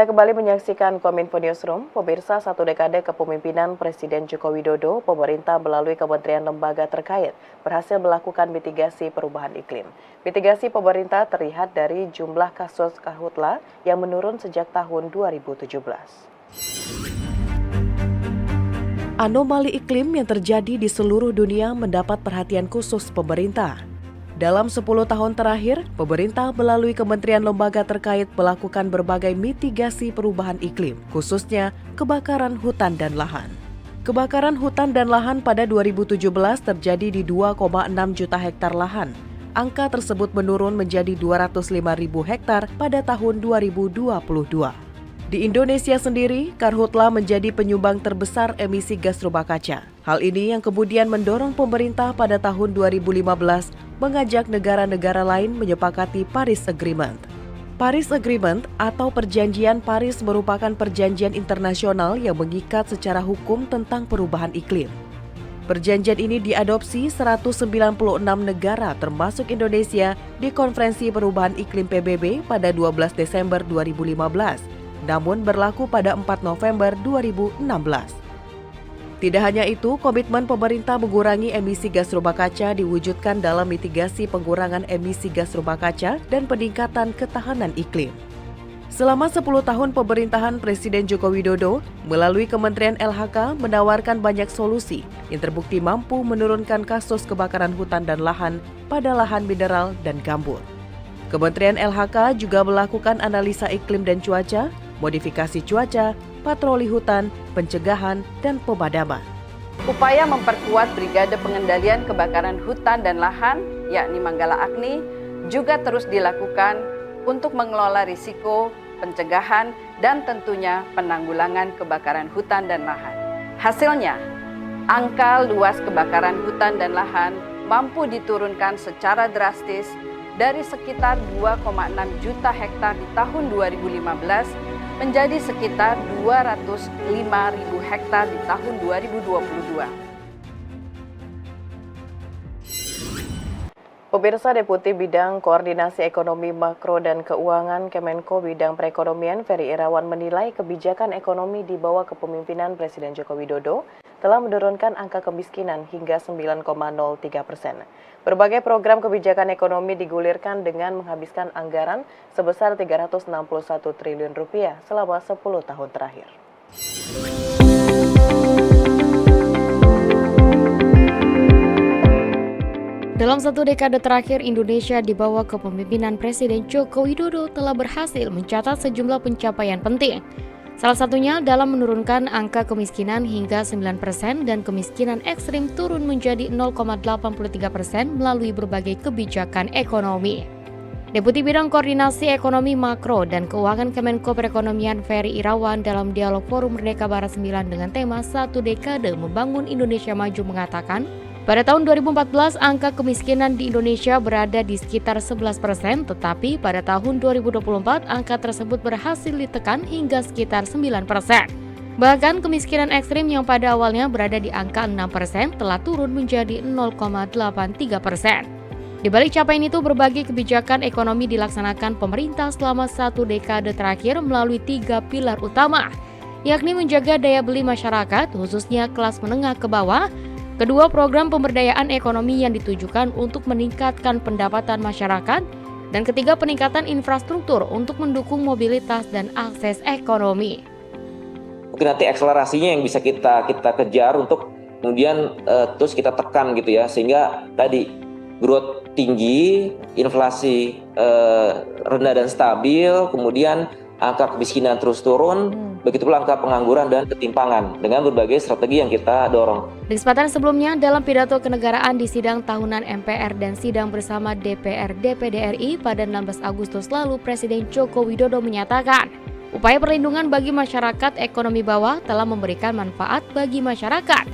Anda kembali menyaksikan Kominfo Newsroom. Pemirsa, satu dekade kepemimpinan Presiden Joko Widodo, pemerintah melalui kementerian lembaga terkait berhasil melakukan mitigasi perubahan iklim. Mitigasi pemerintah terlihat dari jumlah kasus karhutla yang menurun sejak tahun 2017. Anomali iklim yang terjadi di seluruh dunia mendapat perhatian khusus pemerintah. Dalam 10 tahun terakhir, pemerintah melalui kementerian lembaga terkait melakukan berbagai mitigasi perubahan iklim, khususnya kebakaran hutan dan lahan. Kebakaran hutan dan lahan pada 2017 terjadi di 2,6 juta hektar lahan. Angka tersebut menurun menjadi 205.000 hektar pada tahun 2022. Di Indonesia sendiri, karhutla menjadi penyumbang terbesar emisi gas rumah kaca. Hal ini yang kemudian mendorong pemerintah pada tahun 2015 mengajak negara-negara lain menyepakati Paris Agreement. Paris Agreement atau Perjanjian Paris merupakan perjanjian internasional yang mengikat secara hukum tentang perubahan iklim. Perjanjian ini diadopsi 196 negara termasuk Indonesia di Konferensi Perubahan Iklim PBB pada 12 Desember 2015. Namun berlaku pada 4 November 2016. Tidak hanya itu, komitmen pemerintah mengurangi emisi gas rumah kaca diwujudkan dalam mitigasi pengurangan emisi gas rumah kaca dan peningkatan ketahanan iklim. Selama 10 tahun pemerintahan Presiden Joko Widodo, melalui Kementerian LHK menawarkan banyak solusi yang terbukti mampu menurunkan kasus kebakaran hutan dan lahan pada lahan mineral dan gambut. Kementerian LHK juga melakukan analisa iklim dan cuaca, modifikasi cuaca, patroli hutan, pencegahan, dan pemadaman. Upaya memperkuat Brigade Pengendalian Kebakaran Hutan dan Lahan, yakni Manggala Agni, juga terus dilakukan untuk mengelola risiko, pencegahan, dan tentunya penanggulangan kebakaran hutan dan lahan. Hasilnya, angka luas kebakaran hutan dan lahan mampu diturunkan secara drastis dari sekitar 2,6 juta hektar di tahun 2015 menjadi sekitar 205.000 hektar di tahun 2022. Pemirsa, Deputi Bidang Koordinasi Ekonomi Makro dan Keuangan Kemenko Bidang Perekonomian Ferry Irawan menilai kebijakan ekonomi di bawah kepemimpinan Presiden Joko Widodo telah menurunkan angka kemiskinan hingga 9,03%. Berbagai program kebijakan ekonomi digulirkan dengan menghabiskan anggaran sebesar Rp361 triliun selama 10 tahun terakhir. Dalam satu dekade terakhir, Indonesia di bawah kepemimpinan Presiden Joko Widodo telah berhasil mencatat sejumlah pencapaian penting. Salah satunya dalam menurunkan angka kemiskinan hingga 9% dan kemiskinan ekstrim turun menjadi 0,83% melalui berbagai kebijakan ekonomi. Deputi Bidang Koordinasi Ekonomi Makro dan Keuangan Kemenko Perekonomian Ferry Irawan dalam dialog Forum Merdeka Barat 9 dengan tema Satu Dekade Membangun Indonesia Maju mengatakan, pada tahun 2014, angka kemiskinan di Indonesia berada di sekitar 11%, tetapi pada tahun 2024, angka tersebut berhasil ditekan hingga sekitar 9%. Bahkan kemiskinan ekstrim yang pada awalnya berada di angka 6% telah turun menjadi 0,83%. Di balik capaian itu, berbagai kebijakan ekonomi dilaksanakan pemerintah selama satu dekade terakhir melalui 3 pilar utama, yakni menjaga daya beli masyarakat, khususnya kelas menengah ke bawah. Kedua, program pemberdayaan ekonomi yang ditujukan untuk meningkatkan pendapatan masyarakat. Dan ketiga, peningkatan infrastruktur untuk mendukung mobilitas dan akses ekonomi. Mungkin nanti akselerasinya yang bisa kita kejar untuk kemudian terus kita tekan gitu ya, sehingga tadi growth tinggi, inflasi rendah dan stabil, kemudian angka kemiskinan terus turun, begitu pula angka pengangguran dan ketimpangan dengan berbagai strategi yang kita dorong. Di kesempatan sebelumnya, dalam pidato kenegaraan di sidang tahunan MPR dan sidang bersama DPR DPD RI pada 16 Agustus lalu, Presiden Joko Widodo menyatakan, upaya perlindungan bagi masyarakat ekonomi bawah telah memberikan manfaat bagi masyarakat.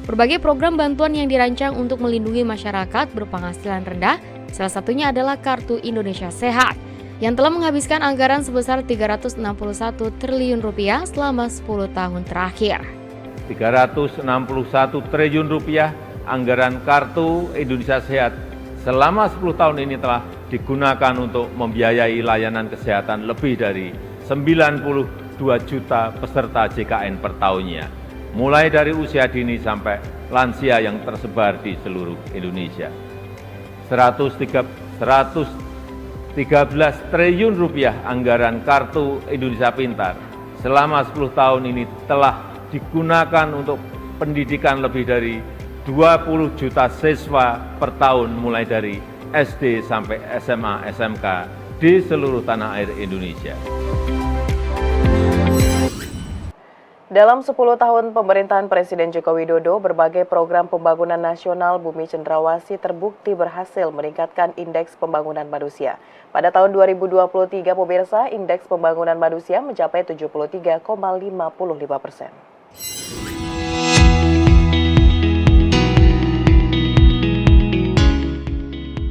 Berbagai program bantuan yang dirancang untuk melindungi masyarakat berpenghasilan rendah, salah satunya adalah Kartu Indonesia Sehat, yang telah menghabiskan anggaran sebesar Rp361 triliun selama 10 tahun terakhir. Rp361 triliun anggaran Kartu Indonesia Sehat selama 10 tahun ini telah digunakan untuk membiayai layanan kesehatan lebih dari 92 juta peserta JKN per tahunnya, mulai dari usia dini sampai lansia yang tersebar di seluruh Indonesia. 113 triliun rupiah anggaran Kartu Indonesia Pintar selama 10 tahun ini telah digunakan untuk pendidikan lebih dari 20 juta siswa per tahun mulai dari SD sampai SMA, SMK di seluruh tanah air Indonesia. Dalam 10 tahun pemerintahan Presiden Joko Widodo, berbagai program pembangunan nasional Bumi Cenderawasih terbukti berhasil meningkatkan indeks pembangunan manusia. Pada tahun 2023, pemirsa, indeks pembangunan manusia mencapai 73,55%.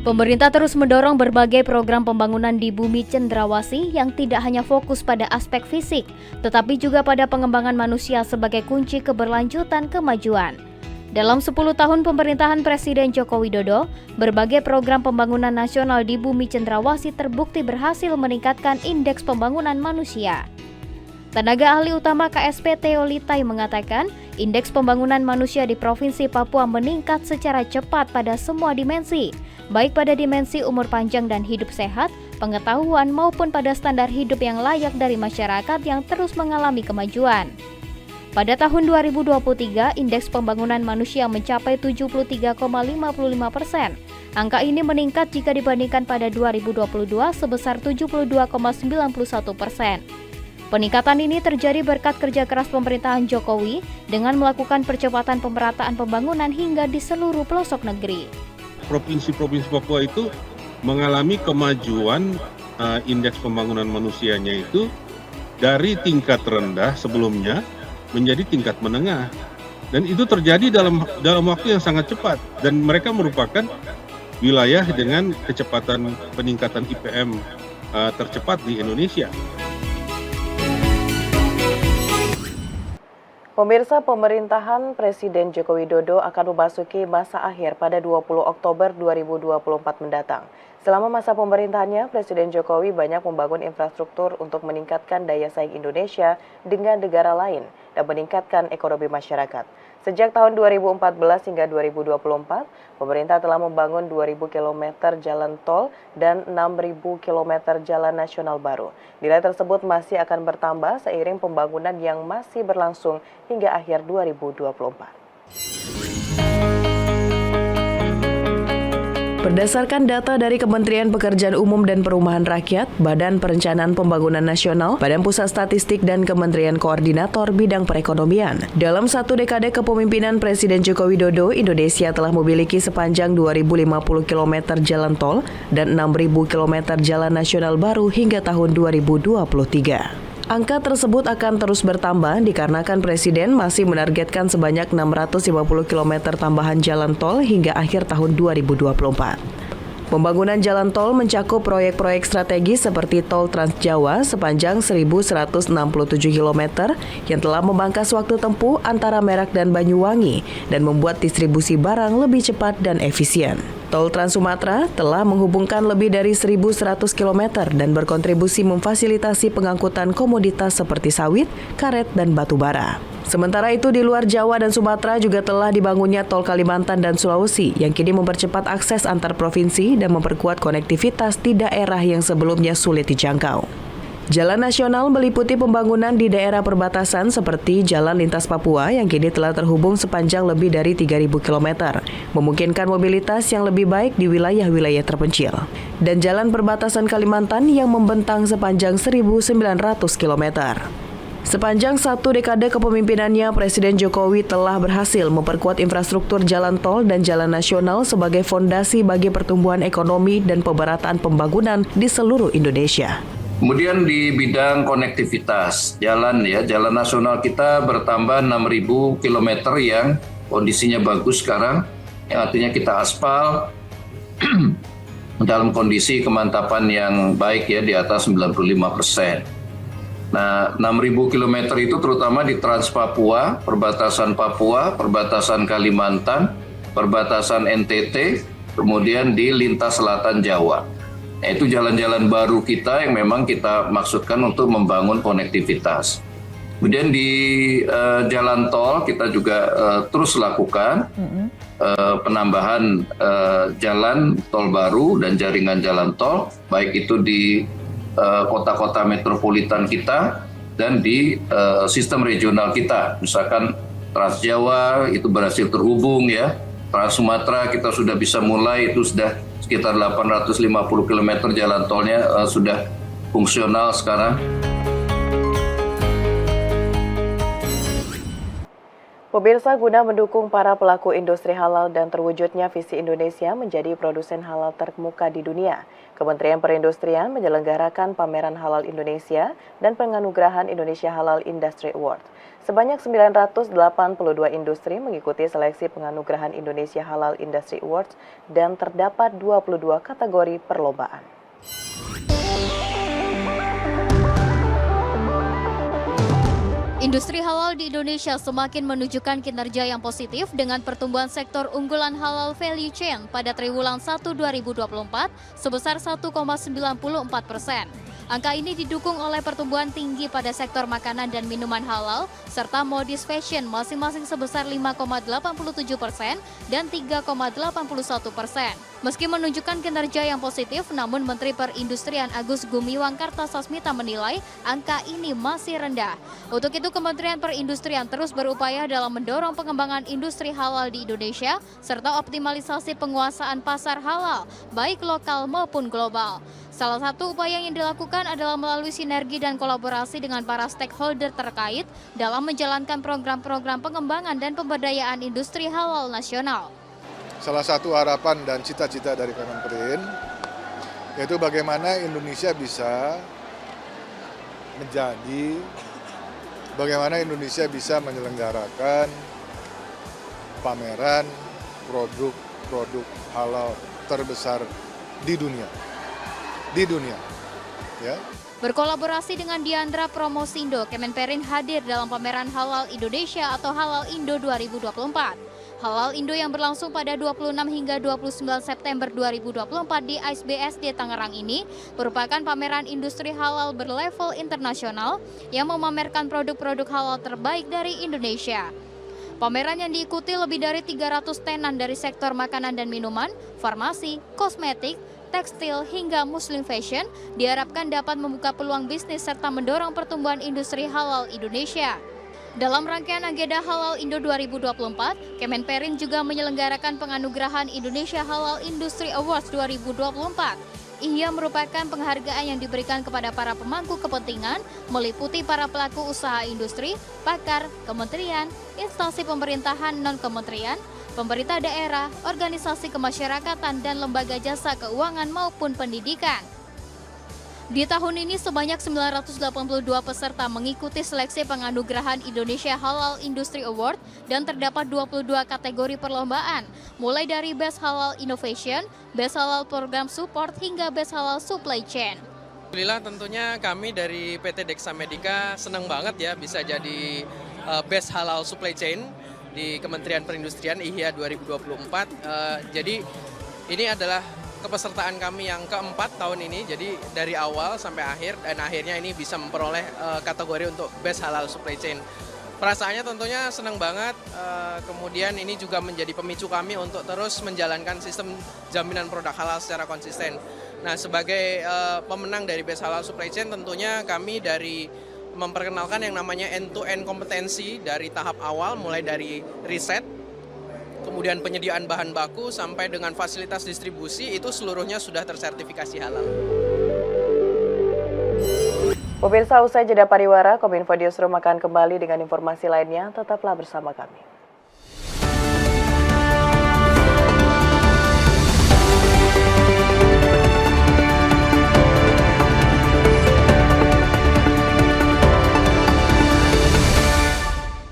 Pemerintah terus mendorong berbagai program pembangunan di Bumi Cenderawasih yang tidak hanya fokus pada aspek fisik, tetapi juga pada pengembangan manusia sebagai kunci keberlanjutan kemajuan. Dalam 10 tahun pemerintahan Presiden Joko Widodo, berbagai program pembangunan nasional di Bumi Cenderawasih terbukti berhasil meningkatkan indeks pembangunan manusia. Tenaga ahli utama KSP Theo Litai mengatakan, indeks pembangunan manusia di Provinsi Papua meningkat secara cepat pada semua dimensi, baik pada dimensi umur panjang dan hidup sehat, pengetahuan maupun pada standar hidup yang layak dari masyarakat yang terus mengalami kemajuan. Pada tahun 2023, indeks pembangunan manusia mencapai 73,55%. Angka ini meningkat jika dibandingkan pada 2022 sebesar 72,91%. Peningkatan ini terjadi berkat kerja keras pemerintahan Jokowi dengan melakukan percepatan pemerataan pembangunan hingga di seluruh pelosok negeri. Provinsi-provinsi Papua itu mengalami kemajuan indeks pembangunan manusianya itu dari tingkat rendah sebelumnya menjadi tingkat menengah, dan itu terjadi dalam waktu yang sangat cepat, dan mereka merupakan wilayah dengan kecepatan peningkatan IPM tercepat di Indonesia. Pemirsa, pemerintahan Presiden Joko Widodo akan memasuki masa akhir pada 20 Oktober 2024 mendatang. Selama masa pemerintahannya, Presiden Jokowi banyak membangun infrastruktur untuk meningkatkan daya saing Indonesia dengan negara lain dan meningkatkan ekonomi masyarakat. Sejak tahun 2014 hingga 2024, pemerintah telah membangun 2.000 km jalan tol dan 6.000 km jalan nasional baru. Nilai tersebut masih akan bertambah seiring pembangunan yang masih berlangsung hingga akhir 2024. Berdasarkan data dari Kementerian Pekerjaan Umum dan Perumahan Rakyat, Badan Perencanaan Pembangunan Nasional, Badan Pusat Statistik dan Kementerian Koordinator Bidang Perekonomian, dalam satu dekade kepemimpinan Presiden Joko Widodo, Indonesia telah memiliki sepanjang 2.050 km jalan tol dan 6.000 km jalan nasional baru hingga tahun 2023. Angka tersebut akan terus bertambah dikarenakan Presiden masih menargetkan sebanyak 650 km tambahan jalan tol hingga akhir tahun 2024. Pembangunan jalan tol mencakup proyek-proyek strategis seperti Tol Trans Jawa sepanjang 1.167 km yang telah memangkas waktu tempuh antara Merak dan Banyuwangi dan membuat distribusi barang lebih cepat dan efisien. Tol Trans Sumatera telah menghubungkan lebih dari 1.100 km dan berkontribusi memfasilitasi pengangkutan komoditas seperti sawit, karet, dan batu bara. Sementara itu di luar Jawa dan Sumatera juga telah dibangunnya Tol Kalimantan dan Sulawesi yang kini mempercepat akses antar provinsi dan memperkuat konektivitas di daerah yang sebelumnya sulit dijangkau. Jalan nasional meliputi pembangunan di daerah perbatasan seperti Jalan Lintas Papua yang kini telah terhubung sepanjang lebih dari 3.000 km, memungkinkan mobilitas yang lebih baik di wilayah-wilayah terpencil. Dan Jalan Perbatasan Kalimantan yang membentang sepanjang 1.900 km. Sepanjang satu dekade kepemimpinannya, Presiden Jokowi telah berhasil memperkuat infrastruktur jalan tol dan jalan nasional sebagai fondasi bagi pertumbuhan ekonomi dan pemerataan pembangunan di seluruh Indonesia. Kemudian di bidang konektivitas jalan nasional kita bertambah 6.000 km yang kondisinya bagus sekarang, yang artinya kita aspal dalam kondisi kemantapan yang baik di atas 95%. Nah, 6.000 km itu terutama di Trans Papua, perbatasan Kalimantan, perbatasan NTT, kemudian di lintas selatan Jawa. Nah, itu jalan-jalan baru kita yang memang kita maksudkan untuk membangun konektivitas. Kemudian di jalan tol kita juga terus lakukan penambahan jalan tol baru dan jaringan jalan tol, baik itu di kota-kota metropolitan kita dan di sistem regional kita. Misalkan Trans Jawa itu berhasil terhubung ya, Trans Sumatera kita sudah bisa mulai, itu sudah sekitar 850 km jalan tolnya sudah fungsional sekarang. Pemirsa, guna mendukung para pelaku industri halal dan terwujudnya visi Indonesia menjadi produsen halal terkemuka di dunia, Kementerian Perindustrian menyelenggarakan pameran halal Indonesia dan penganugerahan Indonesia Halal Industry Award. Sebanyak 982 industri mengikuti seleksi penganugerahan Indonesia Halal Industry Awards dan terdapat 22 kategori perlombaan. Industri halal di Indonesia semakin menunjukkan kinerja yang positif dengan pertumbuhan sektor unggulan halal value chain pada triwulan 1 2024 sebesar 1,94%. Angka ini didukung oleh pertumbuhan tinggi pada sektor makanan dan minuman halal serta modis fashion masing-masing sebesar 5,87% dan 3,81%. Meski menunjukkan kinerja yang positif, namun Menteri Perindustrian Agus Gumiwang Kartasasmita menilai angka ini masih rendah. Untuk itu, Kementerian Perindustrian terus berupaya dalam mendorong pengembangan industri halal di Indonesia serta optimalisasi penguasaan pasar halal, baik lokal maupun global. Salah satu upaya yang dilakukan adalah melalui sinergi dan kolaborasi dengan para stakeholder terkait dalam menjalankan program-program pengembangan dan pemberdayaan industri halal nasional. Salah satu harapan dan cita-cita dari Kemenperin yaitu bagaimana Indonesia bisa menyelenggarakan pameran produk halal terbesar di dunia. Ya. Berkolaborasi dengan Diandra Promosindo, Kemenperin hadir dalam pameran Halal Indonesia atau Halal Indo 2024. Halal Indo yang berlangsung pada 26 hingga 29 September 2024 di ISBSD Tangerang ini merupakan pameran industri halal berlevel internasional yang memamerkan produk-produk halal terbaik dari Indonesia. Pameran yang diikuti lebih dari 300 tenan dari sektor makanan dan minuman, farmasi, kosmetik, tekstil hingga muslim fashion diharapkan dapat membuka peluang bisnis serta mendorong pertumbuhan industri halal Indonesia. Dalam rangkaian agenda Halal Indo 2024, Kemenperin juga menyelenggarakan penganugerahan Indonesia Halal Industry Awards 2024. Ia merupakan penghargaan yang diberikan kepada para pemangku kepentingan, meliputi para pelaku usaha industri, pakar, kementerian, instansi pemerintahan non-kementerian, pemerintah daerah, organisasi kemasyarakatan, dan lembaga jasa keuangan maupun pendidikan. Di tahun ini sebanyak 982 peserta mengikuti seleksi penganugerahan Indonesia Halal Industry Award dan terdapat 22 kategori perlombaan, mulai dari Best Halal Innovation, Best Halal Program Support, hingga Best Halal Supply Chain. Alhamdulillah tentunya kami dari PT Dexa Medica senang banget ya bisa jadi Best Halal Supply Chain di Kementerian Perindustrian IHIA 2024. Jadi ini adalah kepesertaan kami yang keempat tahun ini, jadi dari awal sampai akhir dan akhirnya ini bisa memperoleh kategori untuk Best Halal Supply Chain. Perasaannya tentunya senang banget, kemudian ini juga menjadi pemicu kami untuk terus menjalankan sistem jaminan produk halal secara konsisten. Nah, sebagai pemenang dari Best Halal Supply Chain tentunya kami dari memperkenalkan yang namanya end-to-end kompetensi dari tahap awal, mulai dari riset, kemudian penyediaan bahan baku sampai dengan fasilitas distribusi, itu seluruhnya sudah tersertifikasi halal. Pemirsa, usai jeda pariwara, Kominfo Newsroom akan kembali dengan informasi lainnya. Tetaplah bersama kami.